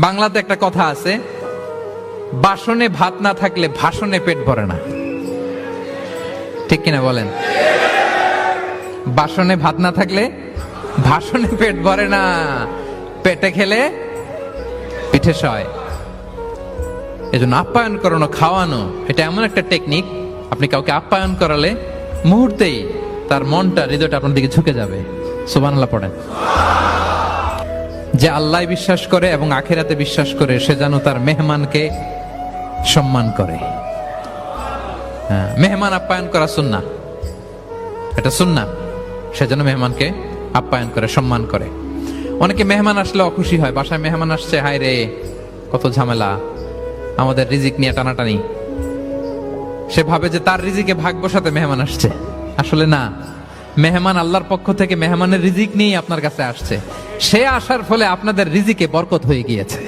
বাংলাতে একটা কথা আছে, বাসনে ভাত না থাকলে ভাষণে পেট ভরে না। ঠিক কিনা বলেন? বাসনে ভাত না থাকলে ভাষণে পেট ভরে না, পেটে খেলে পিঠে সয়। এজন্য আপ্যায়ন করানো, খাওয়ানো এটা এমন একটা টেকনিক, আপনি কাউকে আপ্যায়ন করালে মুহূর্তেই তার মনটা, হৃদয়টা আপনার দিকে ঝুঁকে যাবে। সুবহানাল্লাহ পড়েন। যে আল্লাহ বিশ্বাস করে এবং আখিরাতে বিশ্বাস করে সে যেন তার মেহমানকে সম্মান করে। মেহমান আপ্যায়ন করা সুন্নাহ, এটা সুন্নাহ। সে যেন মেহমানকে আপ্যায়ন করে, সম্মান করে। অনেকে মেহমান আসলে অখুশি হয়, বাসায় মেহমান আসছে, হায় রে কত ঝামেলা, আমাদের রিজিক নিয়ে টানাটানি। সে ভাবে যে তার রিজিকে ভাগ বসাতে মেহমান আসছে। আসলে না, মেহমান আল্লাহর পক্ষ থেকে মেহমানের রিজিক নিয়েই আপনার কাছে আসছে। সে আসার ফলে আপনাদের রিজিকে বরকত হয়ে গিয়েছে।